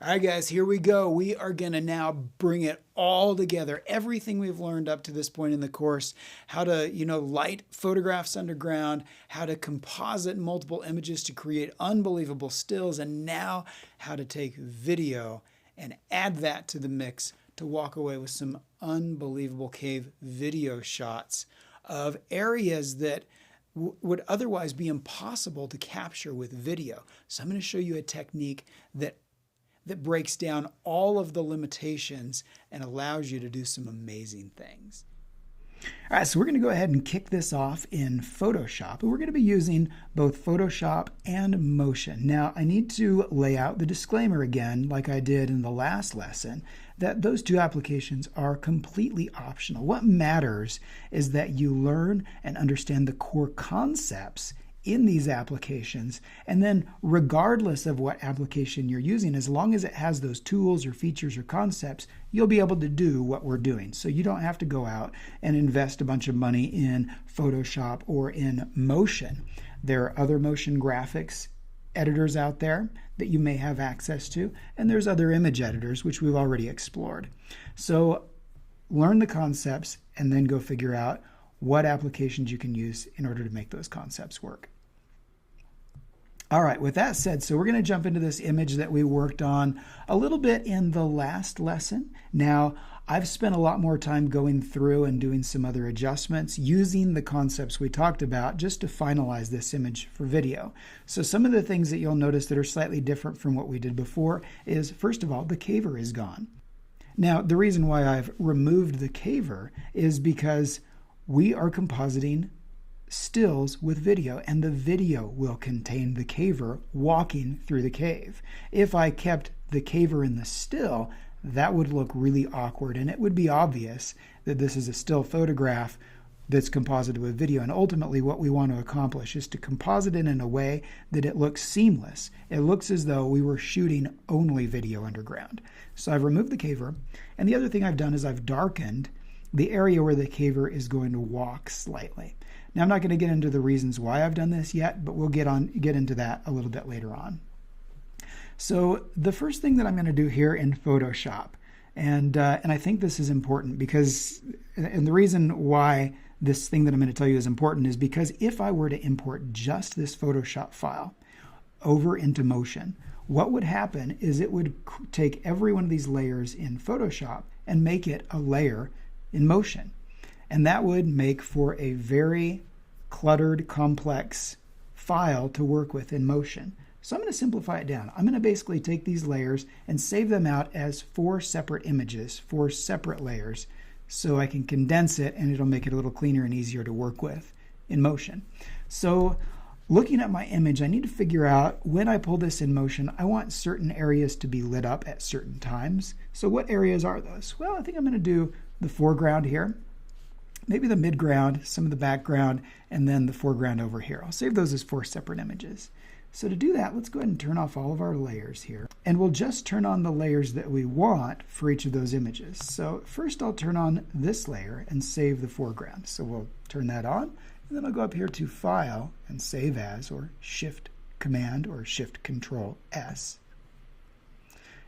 All right, guys, here we go. We are going to now bring it all together. Everything we've learned up to this point in the course, how to, light photographs underground, how to composite multiple images to create unbelievable stills, and now how to take video and add that to the mix to walk away with some unbelievable cave video shots of areas that would otherwise be impossible to capture with video. So I'm going to show you a technique that breaks down all of the limitations and allows you to do some amazing things. All right, so we're going to go ahead and kick this off in Photoshop. And we're going to be using both Photoshop and Motion. Now, I need to lay out the disclaimer again, like I did in the last lesson, that those two applications are completely optional. What matters is that you learn and understand the core concepts in these applications, and then regardless of what application you're using, as long as it has those tools or features or concepts, you'll be able to do what we're doing. So you don't have to go out and invest a bunch of money in Photoshop or in Motion. There are other motion graphics editors out there that you may have access to, and there's other image editors which we've already explored. So learn the concepts and then go figure out what applications you can use in order to make those concepts work. All right, with that said, so we're going to jump into this image that we worked on a little bit in the last lesson. Now, I've spent a lot more time going through and doing some other adjustments using the concepts we talked about just to finalize this image for video. So some of the things that you'll notice that are slightly different from what we did before is, first of all, the caver is gone. Now, the reason why I've removed the caver is because we are compositing stills with video, and the video will contain the caver walking through the cave. If I kept the caver in the still, that would look really awkward, and it would be obvious that this is a still photograph that's composited with video. And ultimately what we want to accomplish is to composite it in a way that it looks seamless. It looks as though we were shooting only video underground. So I've removed the caver, and the other thing I've done is I've darkened the area where the caver is going to walk slightly. Now, I'm not going to get into the reasons why I've done this yet, but we'll get into that a little bit later on. So the first thing that I'm going to do here in Photoshop, and I think this is important because, and the reason why this thing that I'm going to tell you is important is because if I were to import just this Photoshop file over into Motion, what would happen is it would take every one of these layers in Photoshop and make it a layer in Motion. And that would make for a very cluttered, complex file to work with in Motion. So I'm going to simplify it down. I'm going to basically take these layers and save them out as 4 separate images, 4 separate layers, so I can condense it and it'll make it a little cleaner and easier to work with in Motion. So looking at my image, I need to figure out when I pull this in Motion, I want certain areas to be lit up at certain times. So what areas are those? Well, I think I'm going to do the foreground here, maybe the midground, some of the background, and then the foreground over here. I'll save those as 4 separate images. So to do that, let's go ahead and turn off all of our layers here. And we'll just turn on the layers that we want for each of those images. So first I'll turn on this layer and save the foreground. So we'll turn that on, and then I'll go up here to File and Save As, or Shift Command or Shift Control S.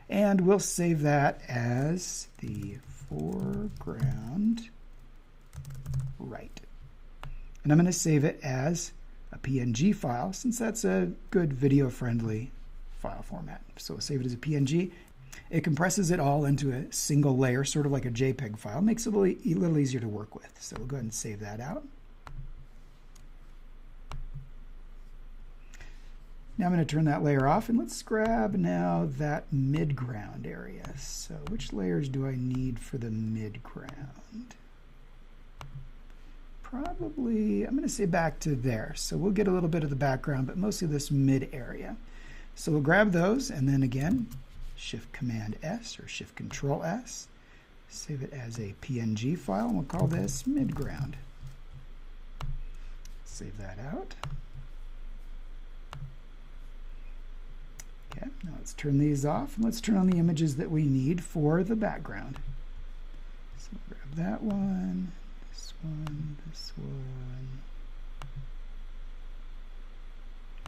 And we'll save that as the foreground right. And I'm going to save it as a PNG file since that's a good video-friendly file format. So we'll save it as a PNG. It compresses it all into a single layer, sort of like a JPEG file. Makes it a little easier to work with. So we'll go ahead and save that out. Now I'm going to turn that layer off, and let's grab now that midground area. So which layers do I need for the midground? Probably, I'm going to say back to there. So we'll get a little bit of the background, but mostly this mid area. So we'll grab those, and then again, Shift Command S or Shift Control S. Save it as a PNG file, and we'll call this midground. Save that out. Okay, now let's turn these off, and let's turn on the images that we need for the background. So we'll grab that one, this one,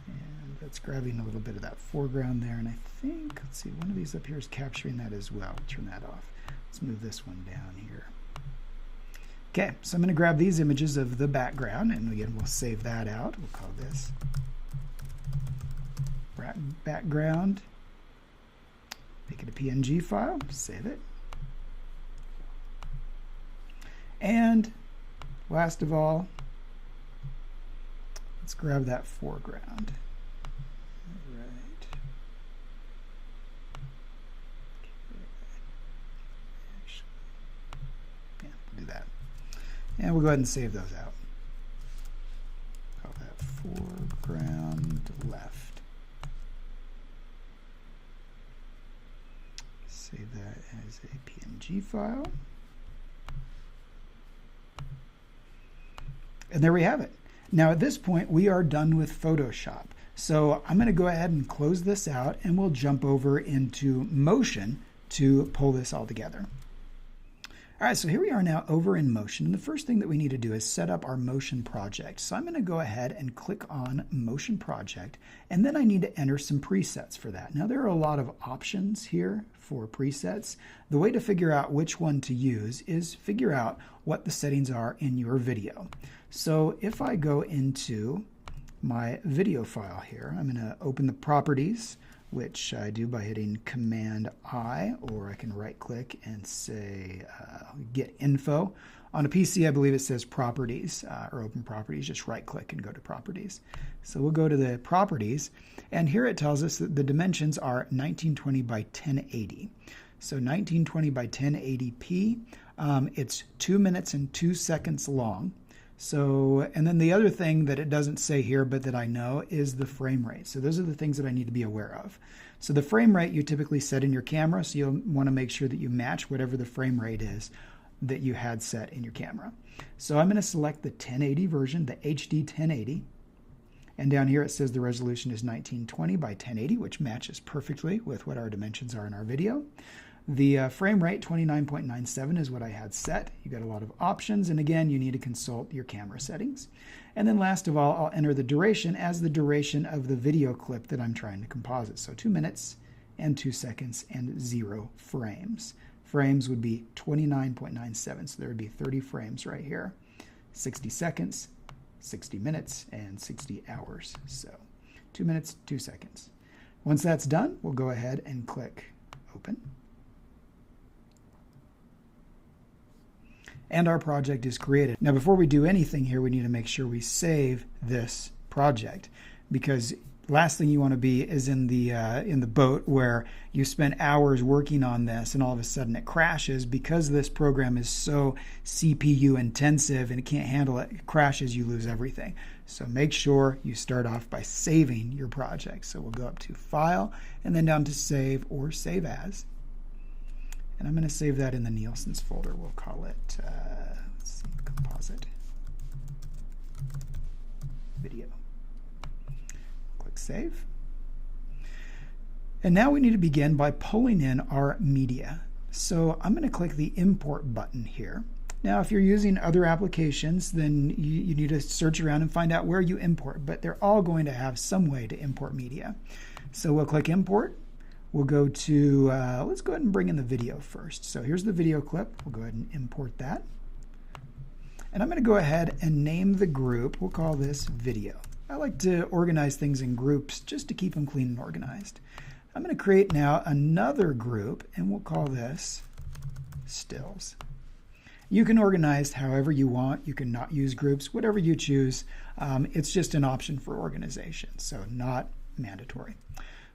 And that's grabbing a little bit of that foreground there. And I think, let's see, one of these up here is capturing that as well. Turn that off. Let's move this one down here. Okay, so I'm going to grab these images of the background, and again, we'll save that out. We'll call this background. Make it a PNG file, save it. And last of all, let's grab that foreground. All right. Yeah, do that. And we'll go ahead and save those out. Call that foreground left. Save that as a PNG file. And there we have it. Now at this point, we are done with Photoshop. So I'm going to go ahead and close this out, and we'll jump over into Motion to pull this all together. All right, so here we are now over in Motion. And the first thing that we need to do is set up our Motion project. So I'm going to go ahead and click on Motion Project, and then I need to enter some presets for that. Now there are a lot of options here for presets. The way to figure out which one to use is figure out what the settings are in your video. So if I go into my video file here, I'm going to open the properties, which I do by hitting Command I, or I can right click and say get info. On a PC, I believe it says properties or open properties. Just right click and go to properties. So we'll go to the properties, and here it tells us that the dimensions are 1920 by 1080. So 1920 by 1080p. It's 2 minutes and 2 seconds long. So, and then the other thing that it doesn't say here, but that I know, is the frame rate. So those are the things that I need to be aware of. So the frame rate you typically set in your camera, so you'll want to make sure that you match whatever the frame rate is that you had set in your camera. So I'm going to select the 1080 version, the HD 1080. And down here it says the resolution is 1920 by 1080, which matches perfectly with what our dimensions are in our video. The frame rate, 29.97, is what I had set. You got a lot of options, and again, you need to consult your camera settings. And then last of all, I'll enter the duration as the duration of the video clip that I'm trying to composite. So 2 minutes and 2 seconds and 0 frames. Frames would be 29.97, so there would be 30 frames right here. 60 seconds, 60 minutes, and 60 hours. So 2 minutes, 2 seconds. Once that's done, we'll go ahead and click Open. And our project is created. Now before we do anything here, we need to make sure we save this project, because last thing you want to be is in the boat where you spent hours working on this and all of a sudden it crashes because this program is so CPU intensive and it can't handle it. It crashes, you lose everything. So make sure you start off by saving your project. So we'll go up to File and then down to Save or Save As. And I'm going to save that in the Nielsen's folder. We'll call it let's see, Composite Video. Click Save. And now we need to begin by pulling in our media. So I'm going to click the Import button here. Now, if you're using other applications, then you need to search around and find out where you import, but they're all going to have some way to import media. So we'll click Import. We'll go to, let's go ahead and bring in the video first. So here's the video clip. We'll go ahead and import that. And I'm going to go ahead and name the group. We'll call this video. I like to organize things in groups just to keep them clean and organized. I'm going to create now another group, and we'll call this stills. You can organize however you want. You can not use groups, whatever you choose. It's just an option for organization, so not mandatory.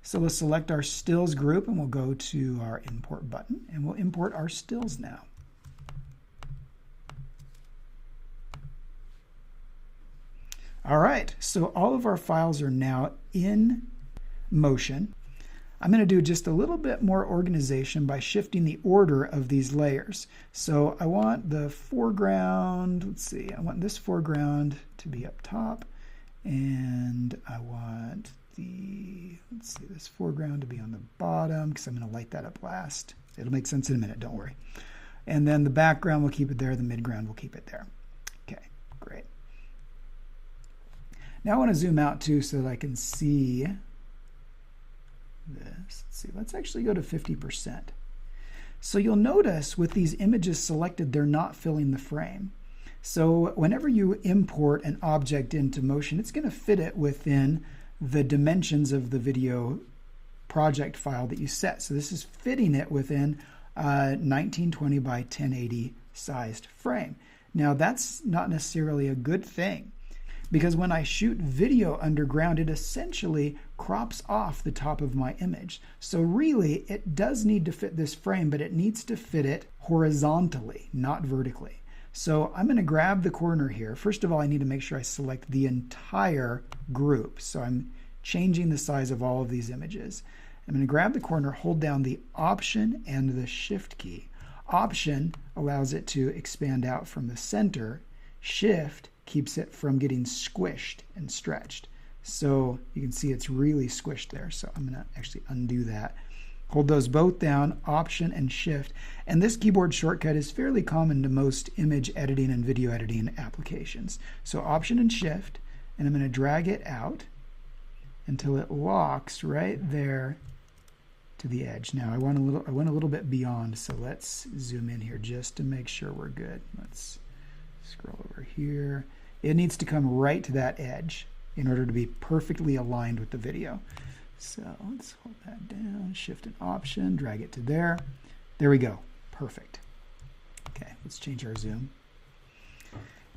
So let's select our stills group, and we'll go to our import button, and we'll import our stills now. All right, so all of our files are now in Motion. I'm going to do just a little bit more organization by shifting the order of these layers. So I want the foreground, let's see, I want this foreground to be up top, and I want let's see, this foreground to be on the bottom, because I'm going to light that up last. It'll make sense in a minute, don't worry. And then the background, we'll keep it there. The midground, we'll keep it there. Okay, great. Now I want to zoom out too so that I can see this. Let's see, let's actually go to 50%. So you'll notice with these images selected, they're not filling the frame. So whenever you import an object into Motion, it's going to fit it within the dimensions of the video project file that you set. So this is fitting it within a 1920 by 1080 sized frame. Now that's not necessarily a good thing, because when I shoot video underground, it essentially crops off the top of my image. So really, it does need to fit this frame, but it needs to fit it horizontally, not vertically. So I'm going to grab the corner here. First of all, I need to make sure I select the entire group. So I'm changing the size of all of these images. I'm going to grab the corner, hold down the Option and the Shift key. Option allows it to expand out from the center. Shift keeps it from getting squished and stretched. So you can see it's really squished there. So I'm going to actually undo that. Hold those both down, Option and Shift. And this keyboard shortcut is fairly common to most image editing and video editing applications. So Option and Shift, and I'm going to drag it out until it locks right there to the edge. Now I went a little bit beyond, so let's zoom in here just to make sure we're good. Let's scroll over here. It needs to come right to that edge in order to be perfectly aligned with the video. So let's hold that down, Shift and Option, drag it to there. There we go. Perfect. Okay, let's change our zoom.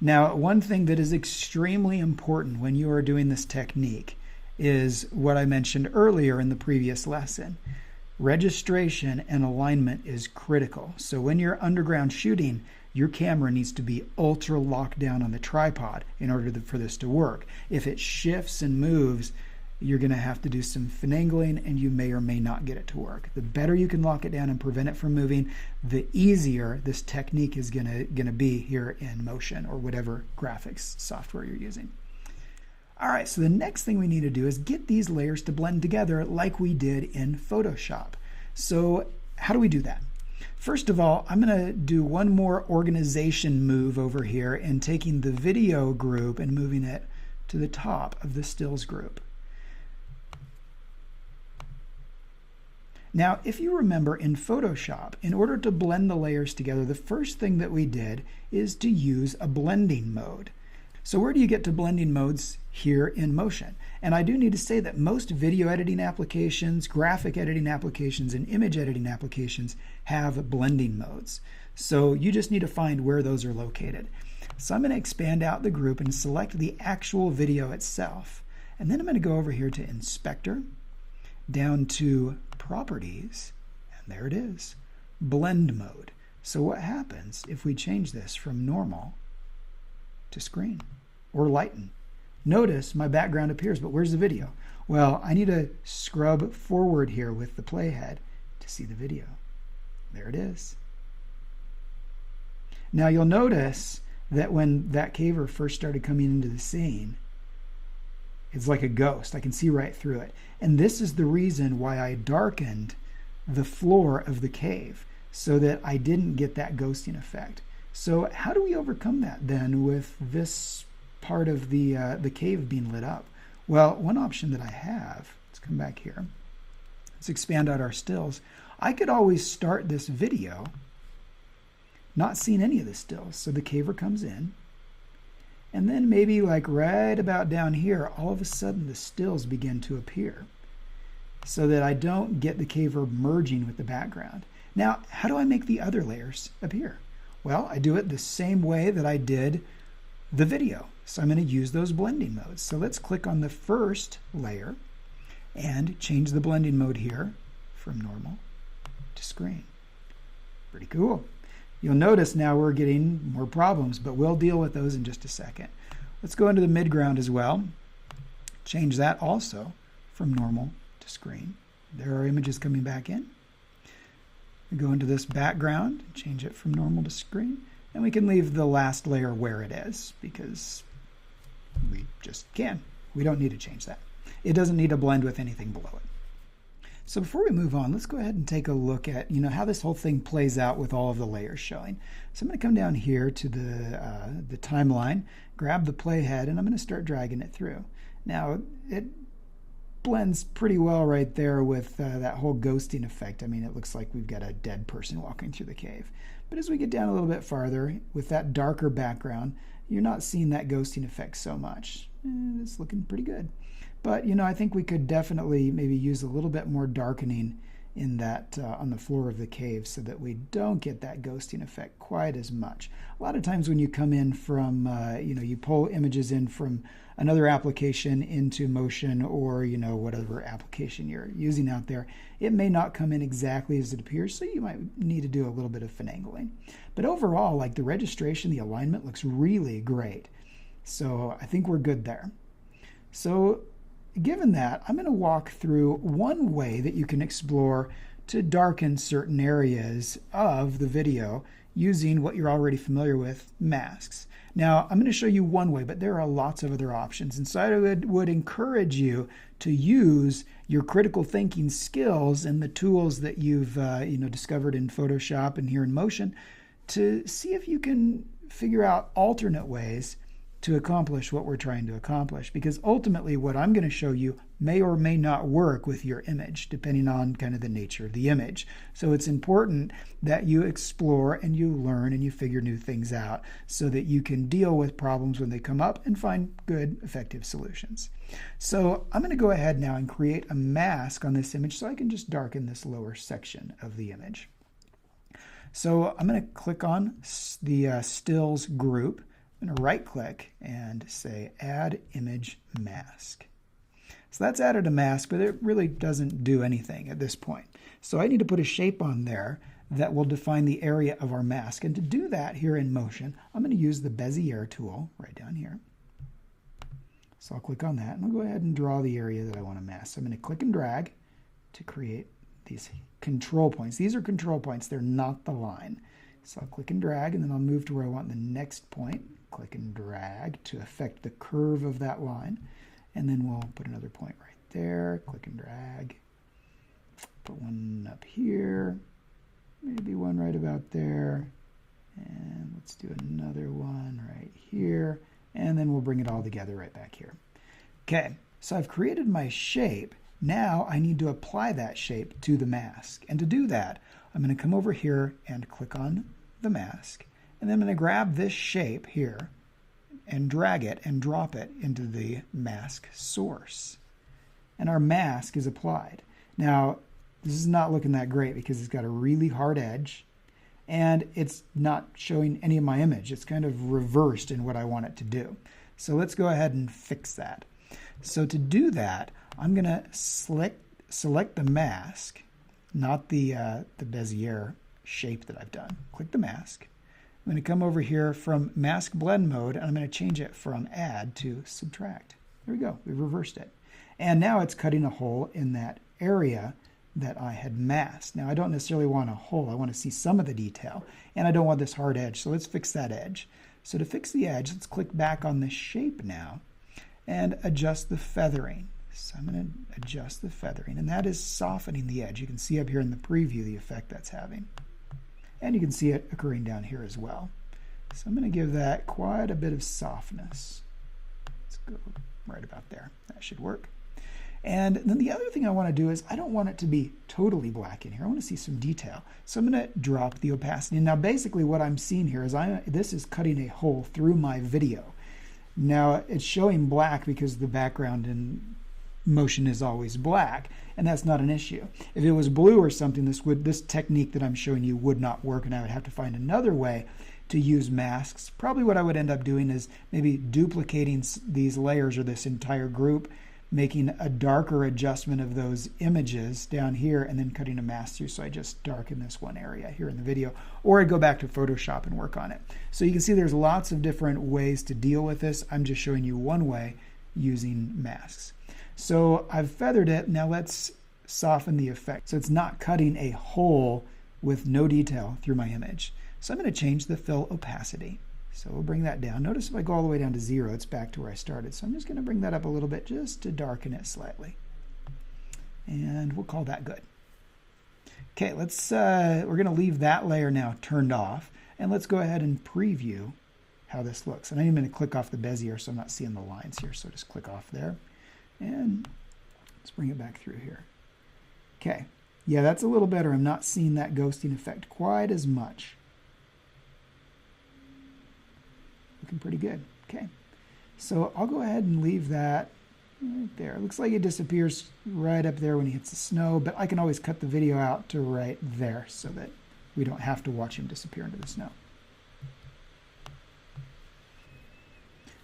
Now, one thing that is extremely important when you are doing this technique is what I mentioned earlier in the previous lesson. Registration and alignment is critical. So when you're underground shooting, your camera needs to be ultra locked down on the tripod in order for this to work. If it shifts and moves, you're going to have to do some finagling, and you may or may not get it to work. The better you can lock it down and prevent it from moving, the easier this technique is going to be here in Motion or whatever graphics software you're using. All right, so the next thing we need to do is get these layers to blend together like we did in Photoshop. So how do we do that? First of all, I'm going to do one more organization move over here and taking the video group and moving it to the top of the stills group. Now, if you remember in Photoshop, in order to blend the layers together, the first thing that we did is to use a blending mode. So where do you get to blending modes? Here in Motion. And I do need to say that most video editing applications, graphic editing applications, and image editing applications have blending modes. So you just need to find where those are located. So I'm going to expand out the group and select the actual video itself. And then I'm going to go over here to Inspector, down to Properties, and there it is, Blend Mode. So what happens if we change this from normal to screen or lighten? Notice my background appears, but where's the video? Well, I need to scrub forward here with the playhead to see the video. There it is. Now you'll notice that when that caver first started coming into the scene, it's like a ghost. I can see right through it. And this is the reason why I darkened the floor of the cave so that I didn't get that ghosting effect. So how do we overcome that then with this part of the cave being lit up? Well, one option that I have, let's come back here. Let's expand out our stills. I could always start this video not seeing any of the stills. So the caver comes in, and then maybe like right about down here, all of a sudden the stills begin to appear so that I don't get the caver merging with the background. Now, how do I make the other layers appear? Well, I do it the same way that I did the video. So I'm going to use those blending modes. So let's click on the first layer and change the blending mode here from normal to screen. Pretty cool. You'll notice now we're getting more problems, but we'll deal with those in just a second. Let's go into the midground as well. Change that also from normal to screen. There are images coming back in. We go into this background, change it from normal to screen, and we can leave the last layer where it is because we just can. We don't need to change that. It doesn't need to blend with anything below it. So before we move on, let's go ahead and take a look at how this whole thing plays out with all of the layers showing. So I'm going to come down here to the timeline, grab the playhead, and I'm going to start dragging it through. Now, it blends pretty well right there with that whole ghosting effect. I mean, it looks like we've got a dead person walking through the cave. But as we get down a little bit farther, with that darker background, you're not seeing that ghosting effect so much. It's looking pretty good. But, I think we could definitely maybe use a little bit more darkening in that on the floor of the cave so that we don't get that ghosting effect quite as much. A lot of times when you come in from, you pull images in from another application into Motion or, whatever application you're using out there, it may not come in exactly as it appears, so you might need to do a little bit of finagling. But overall, like the registration, the alignment looks really great. So I think we're good there. So given that, I'm going to walk through one way that you can explore to darken certain areas of the video using what you're already familiar with, masks. Now, I'm going to show you one way, but there are lots of other options. And so I would encourage you to use your critical thinking skills and the tools that you've discovered in Photoshop and here in Motion to see if you can figure out alternate ways to accomplish what we're trying to accomplish, because ultimately what I'm going to show you may or may not work with your image depending on kind of the nature of the image. So it's important that you explore and you learn and you figure new things out so that you can deal with problems when they come up and find good, effective solutions. So I'm going to go ahead now and create a mask on this image so I can just darken this lower section of the image. So I'm going to click on the stills group. I'm going to right click and say add image mask. So that's added a mask, but it really doesn't do anything at this point. So I need to put a shape on there that will define the area of our mask. And to do that here in Motion, I'm going to use the Bezier tool right down here. So I'll click on that and I'll go ahead and draw the area that I want to mask. So I'm going to click and drag to create these control points. These are control points, they're not the line. So I'll click and drag and then I'll move to where I want the next point. Click and drag to affect the curve of that line. And then we'll put another point right there. Click and drag. Put one up here. Maybe one right about there. And let's do another one right here. And then we'll bring it all together right back here. Okay, so I've created my shape. Now I need to apply that shape to the mask. And to do that, I'm going to come over here and click on the mask. And then I'm going to grab this shape here and drag it and drop it into the mask source. And our mask is applied. Now, this is not looking that great because it's got a really hard edge and it's not showing any of my image. It's kind of reversed in what I want it to do. So let's go ahead and fix that. So to do that, I'm going to select the mask, not the Bezier shape that I've done. Click the mask. I'm going to come over here from mask blend mode and I'm going to change it from add to subtract. There we go, we've reversed it. And now it's cutting a hole in that area that I had masked. Now I don't necessarily want a hole, I want to see some of the detail and I don't want this hard edge, so let's fix that edge. So to fix the edge, let's click back on the shape now and adjust the feathering. So I'm going to adjust the feathering and that is softening the edge. You can see up here in the preview the effect that's having. And you can see it occurring down here as well. So I'm going to give that quite a bit of softness. Let's go right about there. That should work. And then the other thing I want to do is I don't want it to be totally black in here. I want to see some detail. So I'm going to drop the opacity. And now basically what I'm seeing here is this is cutting a hole through my video. Now it's showing black because the background in Motion is always black, and that's not an issue. If it was blue or something, this technique that I'm showing you would not work, and I would have to find another way to use masks. Probably what I would end up doing is maybe duplicating these layers or this entire group, making a darker adjustment of those images down here, and then cutting a mask through. So I just darken this one area here in the video, or I go back to Photoshop and work on it. So you can see there's lots of different ways to deal with this. I'm just showing you one way using masks. So I've feathered it. Now let's soften the effect so it's not cutting a hole with no detail through my image. So I'm going to change the fill opacity. So we'll bring that down. Notice if I go all the way down to 0, it's back to where I started. So I'm just going to bring that up a little bit just to darken it slightly. And we'll call that good. Okay, we're going to leave that layer now turned off. And let's go ahead and preview how this looks. And I'm even going to click off the Bezier so I'm not seeing the lines here. So just click off there. And let's bring it back through here. Okay. Yeah, that's a little better. I'm not seeing that ghosting effect quite as much. Looking pretty good. Okay. So I'll go ahead and leave that right there. It looks like it disappears right up there when he hits the snow, but I can always cut the video out to right there so that we don't have to watch him disappear into the snow.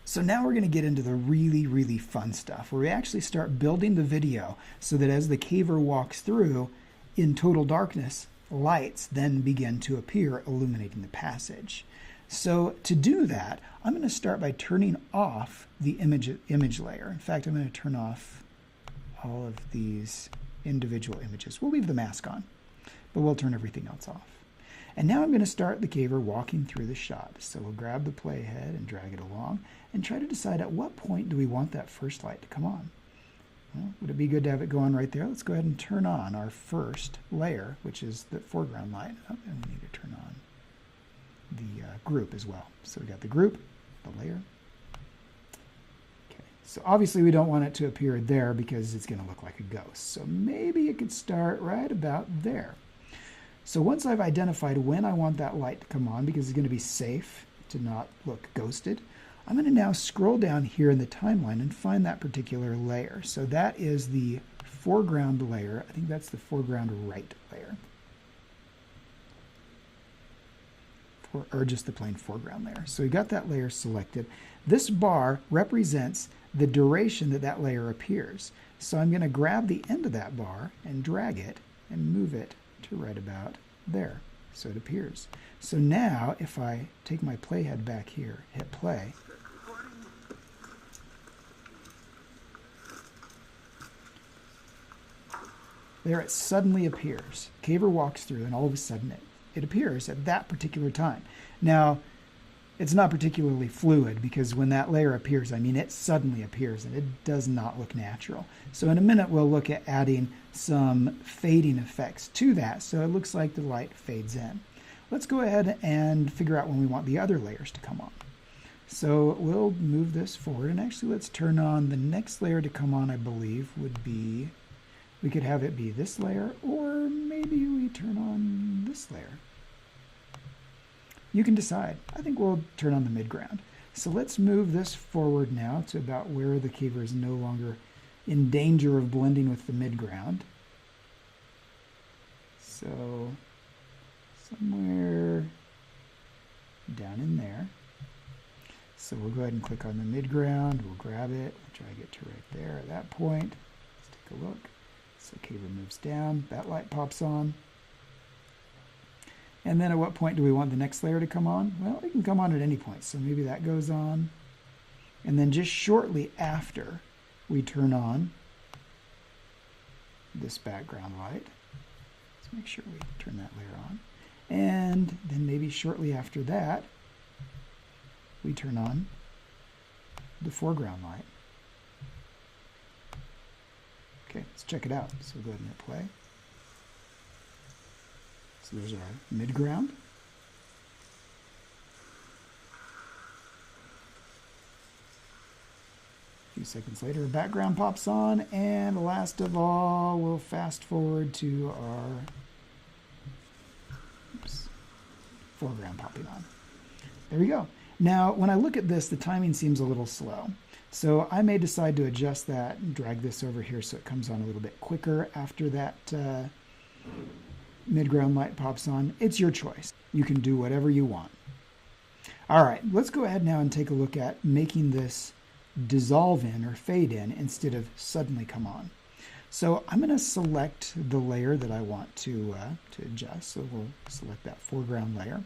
So now we're going to get into the really, really fun stuff where we actually start building the video so that as the caver walks through in total darkness, lights then begin to appear illuminating the passage. So to do that, I'm going to start by turning off the image layer. In fact, I'm going to turn off all of these individual images. We'll leave the mask on, but we'll turn everything else off. And now I'm going to start the caver walking through the shot. So we'll grab the playhead and drag it along and try to decide at what point do we want that first light to come on. Well, would it be good to have it go on right there? Let's go ahead and turn on our first layer, which is the foreground light. Oh, and we need to turn on the group as well. So we got the group, the layer. Okay, so obviously we don't want it to appear there because it's going to look like a ghost. So maybe it could start right about there. So once I've identified when I want that light to come on, because it's going to be safe to not look ghosted, I'm going to now scroll down here in the timeline and find that particular layer. So that is the foreground layer. I think that's the foreground right layer. Or just the plain foreground layer. So we got that layer selected. This bar represents the duration that that layer appears. So I'm going to grab the end of that bar and drag it and move it to right about there so it appears. So now if I take my playhead back here, hit play, there it suddenly appears. Caver walks through and all of a sudden it appears at that particular time. Now, it's not particularly fluid because when that layer appears, I mean, it suddenly appears and it does not look natural. So in a minute, we'll look at adding some fading effects to that so it looks like the light fades in. Let's go ahead and figure out when we want the other layers to come on. So we'll move this forward and actually let's turn on the next layer to come on, I believe, would be, we could have it be this layer or maybe we turn on this layer. You can decide. I think we'll turn on the midground. So let's move this forward now to about where the caver is no longer in danger of blending with the midground. So somewhere down in there. So we'll go ahead and click on the midground. We'll grab it, drag it to right there at that point. Let's take a look. So caver moves down, that light pops on. And then at what point do we want the next layer to come on? Well, it can come on at any point. So maybe that goes on. And then just shortly after we turn on this background light, let's make sure we turn that layer on. And then maybe shortly after that, we turn on the foreground light. Okay, let's check it out. So we'll go ahead and hit play. So there's our midground. A few seconds later, a background pops on, and last of all, we'll fast forward to our foreground popping on. There we go. Now, when I look at this, the timing seems a little slow. So I may decide to adjust that and drag this over here so it comes on a little bit quicker after that midground light pops on. It's your choice. You can do whatever you want. All right, let's go ahead now and take a look at making this dissolve in or fade in instead of suddenly come on. So I'm going to select the layer that I want to adjust. So we'll select that foreground layer.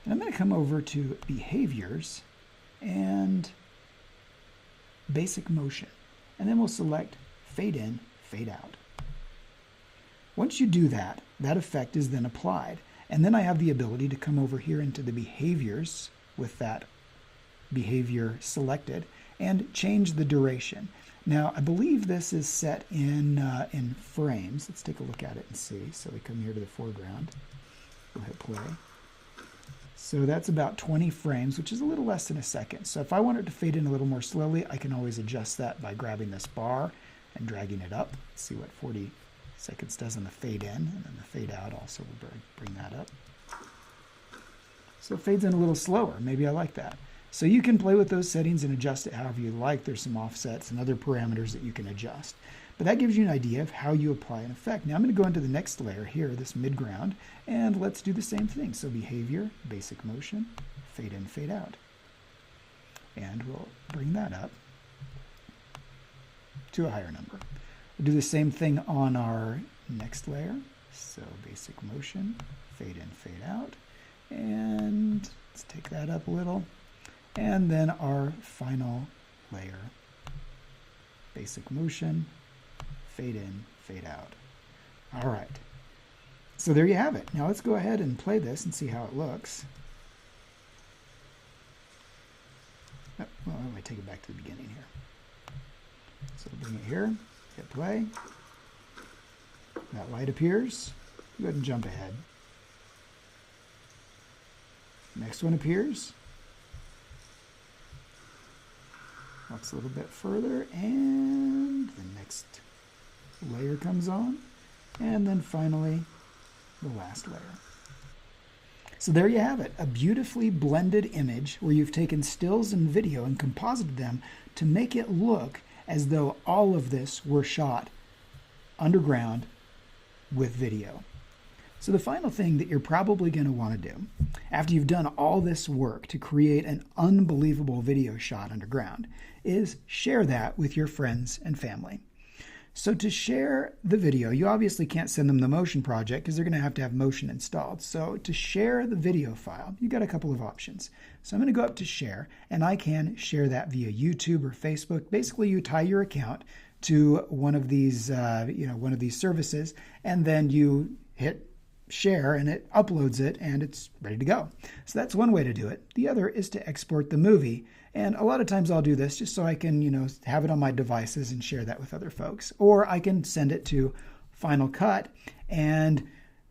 And I'm going to come over to Behaviors and Basic Motion. And then we'll select Fade In, Fade Out. Once you do that, that effect is then applied. And then I have the ability to come over here into the Behaviors with that behavior selected and change the duration. Now, I believe this is set in frames. Let's take a look at it and see. So we come here to the foreground. We'll hit play. So that's about 20 frames, which is a little less than a second. So if I want it to fade in a little more slowly, I can always adjust that by grabbing this bar and dragging it up. Let's see what 40 seconds does on the fade in, and then the fade out also will bring that up. So it fades in a little slower. Maybe I like that. So you can play with those settings and adjust it however you like. There's some offsets and other parameters that you can adjust. But that gives you an idea of how you apply an effect. Now I'm going to go into the next layer here, this midground, and let's do the same thing. So behavior, basic motion, fade in, fade out. And we'll bring that up to a higher number. We'll do the same thing on our next layer. So basic motion, fade in, fade out. And let's take that up a little. And then our final layer, basic motion, fade in, fade out. All right. So there you have it. Now let's go ahead and play this and see how it looks. Oh, well, let me take it back to the beginning here. So bring it here, hit play. That light appears. Go ahead and jump ahead. Next one appears. Walks a little bit further, and the next layer comes on, and then finally the last layer. So there you have it, a beautifully blended image where you've taken stills and video and composited them to make it look as though all of this were shot underground with video. So the final thing that you're probably going to want to do, after you've done all this work to create an unbelievable video shot underground, is share that with your friends and family. So to share the video, you obviously can't send them the Motion project because they're going to have Motion installed. So to share the video file, you've got a couple of options. So I'm going to go up to share, and I can share that via YouTube or Facebook. Basically, you tie your account to one of these, one of these services, and then you hit share and it uploads it and it's ready to go. So that's one way to do it. The other is to export the movie. And a lot of times I'll do this just so I can, have it on my devices and share that with other folks. Or I can send it to Final Cut and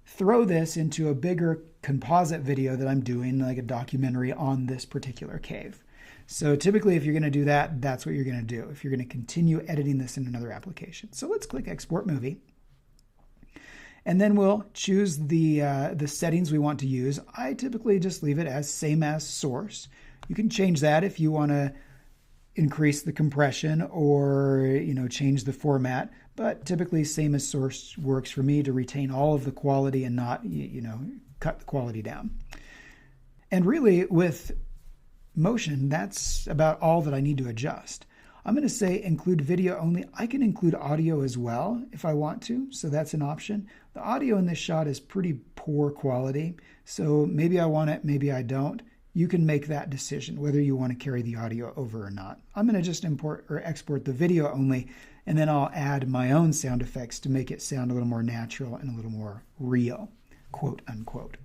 throw this into a bigger composite video that I'm doing, like a documentary on this particular cave. So typically if you're going to do that, that's what you're going to do if you're going to continue editing this in another application. So let's click Export Movie. And then we'll choose the settings we want to use. I typically just leave it as same as source. You can change that if you want to increase the compression or change the format. But typically same as source works for me to retain all of the quality and not cut the quality down. And really with Motion, that's about all that I need to adjust. I'm going to say include video only. I can include audio as well if I want to, so that's an option. The audio in this shot is pretty poor quality, so maybe I want it, maybe I don't. You can make that decision whether you want to carry the audio over or not. I'm going to just import or export the video only, and then I'll add my own sound effects to make it sound a little more natural and a little more real, quote unquote.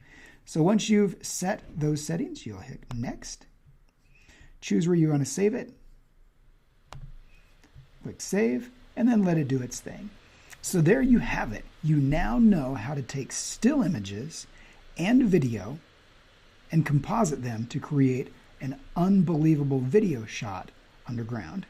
So once you've set those settings, you'll hit next. Choose where you want to save it. Click save, and then let it do its thing. So there you have it. You now know how to take still images and video and composite them to create an unbelievable video shot underground.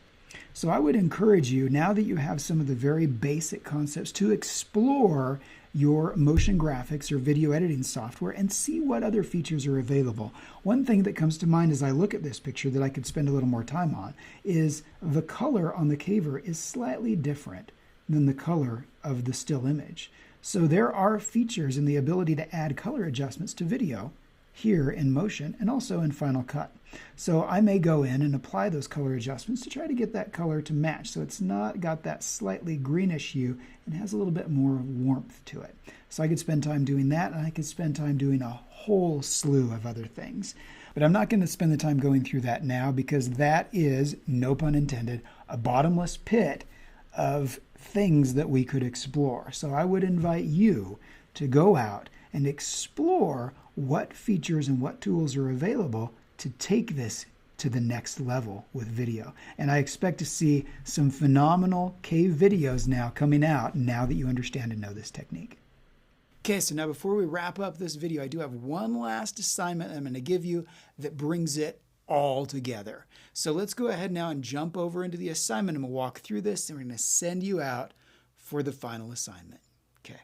So I would encourage you, now that you have some of the very basic concepts, to explore your motion graphics or video editing software and see what other features are available. One thing that comes to mind as I look at this picture that I could spend a little more time on is the color on the caver is slightly different than the color of the still image. So there are features in the ability to add color adjustments to video here in Motion and also in Final Cut. So I may go in and apply those color adjustments to try to get that color to match so it's not got that slightly greenish hue and has a little bit more warmth to it. So I could spend time doing that, and I could spend time doing a whole slew of other things. But I'm not going to spend the time going through that now because that is, no pun intended, a bottomless pit of things that we could explore. So I would invite you to go out and explore what features and what tools are available to take this to the next level with video. And I expect to see some phenomenal cave videos now coming out now that you understand and know this technique. Okay, so now before we wrap up this video, I do have one last assignment I'm going to give you that brings it all together. So let's go ahead now and jump over into the assignment, and we'll walk through this, and we're going to send you out for the final assignment. Okay.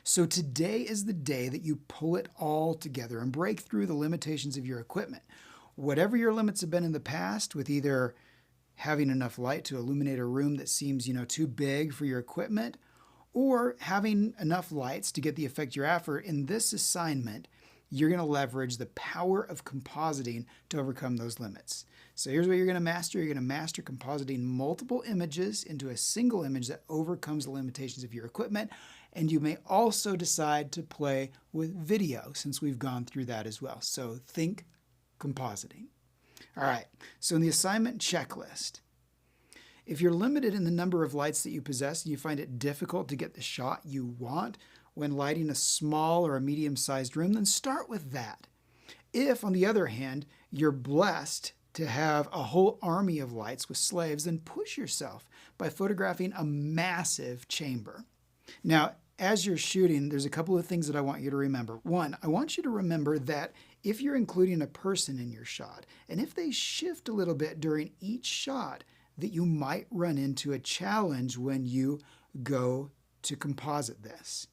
So today is the day that you pull it all together and break through the limitations of your equipment. Whatever your limits have been in the past, with either having enough light to illuminate a room that seems, too big for your equipment, or having enough lights to get the effect you're after, in this assignment, you're going to leverage the power of compositing to overcome those limits. So here's what you're going to master. You're going to master compositing multiple images into a single image that overcomes the limitations of your equipment. And you may also decide to play with video, since we've gone through that as well. So think compositing. All right, so in the assignment checklist, if you're limited in the number of lights that you possess and you find it difficult to get the shot you want when lighting a small or a medium-sized room, then start with that. If, on the other hand, you're blessed to have a whole army of lights with slaves, then push yourself by photographing a massive chamber. Now, as you're shooting, there's a couple of things that I want you to remember. One, I want you to remember that if you're including a person in your shot, and if they shift a little bit during each shot, that you might run into a challenge when you go to composite this.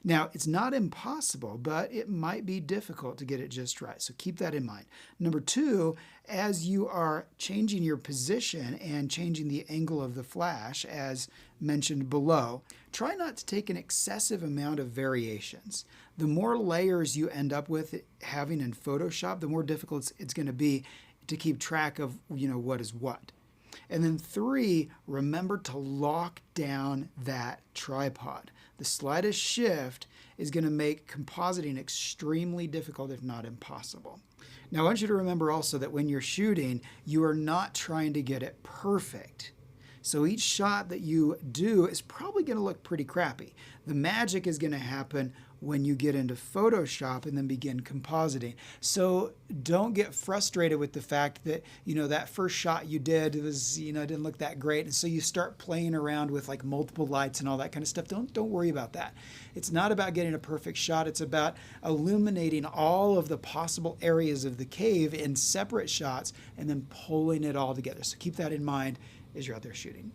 Now, it's not impossible, but it might be difficult to get it just right. So keep that in mind. Number two, as you are changing your position and changing the angle of the flash, as mentioned below, try not to take an excessive amount of variations. The more layers you end up with having in Photoshop, the more difficult it's going to be to keep track of, what is what. And then three, remember to lock down that tripod. The slightest shift is going to make compositing extremely difficult, if not impossible. Now, I want you to remember also that when you're shooting, you are not trying to get it perfect. So each shot that you do is probably going to look pretty crappy. The magic is going to happen when you get into Photoshop and then begin compositing. So don't get frustrated with the fact that, that first shot you did was, didn't look that great. And so you start playing around with like multiple lights and all that kind of stuff. Don't worry about that. It's not about getting a perfect shot. It's about illuminating all of the possible areas of the cave in separate shots and then pulling it all together. So keep that in mind as you're out there shooting.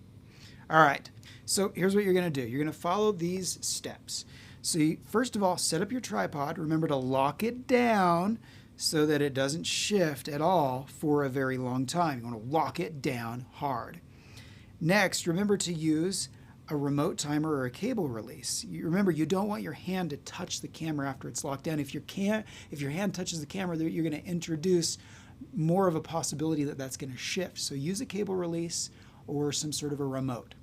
All right, so here's what you're going to do. You're going to follow these steps. So first of all, set up your tripod. Remember to lock it down so that it doesn't shift at all for a very long time. You want to lock it down hard. Next, remember to use a remote timer or a cable release. Remember, you don't want your hand to touch the camera after it's locked down. If your hand touches the camera, you're going to introduce more of a possibility that that's going to shift. So use a cable release or some sort of a remote.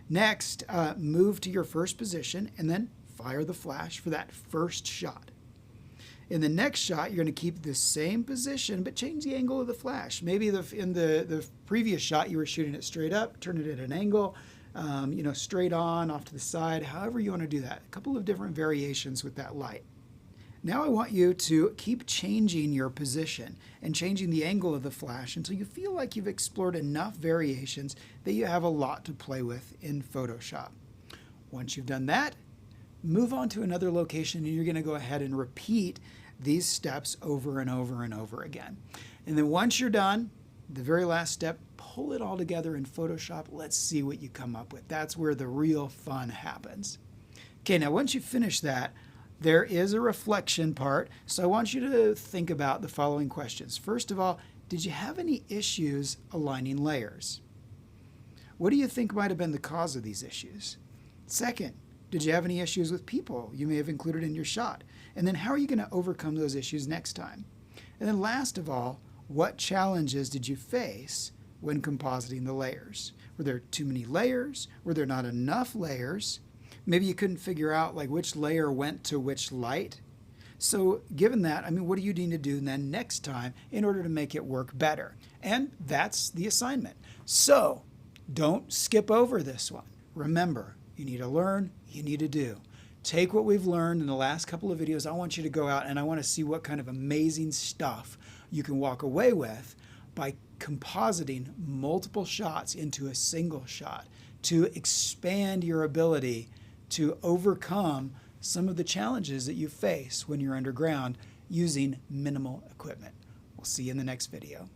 Next, move to your first position and then fire the flash for that first shot. In the next shot, you're going to keep the same position, but change the angle of the flash. Maybe in the previous shot, you were shooting it straight up, turn it at an angle, straight on, off to the side, however you want to do that. A couple of different variations with that light. Now I want you to keep changing your position and changing the angle of the flash until you feel like you've explored enough variations that you have a lot to play with in Photoshop. Once you've done that, move on to another location, and you're going to go ahead and repeat these steps over and over and over again. And then once you're done, the very last step, pull it all together in Photoshop. Let's see what you come up with. That's where the real fun happens. Okay, now once you finish that, there is a reflection part, so I want you to think about the following questions. First of all, did you have any issues aligning layers? What do you think might have been the cause of these issues? Second, did you have any issues with people you may have included in your shot? And then how are you going to overcome those issues next time? And then last of all, what challenges did you face when compositing the layers? Were there too many layers? Were there not enough layers? Maybe you couldn't figure out like which layer went to which light. So given that, what do you need to do then next time in order to make it work better? And that's the assignment. So don't skip over this one. Remember, you need to learn, you need to do. Take what we've learned in the last couple of videos. I want you to go out and I want to see what kind of amazing stuff you can walk away with by compositing multiple shots into a single shot to expand your ability to overcome some of the challenges that you face when you're underground using minimal equipment. We'll see you in the next video.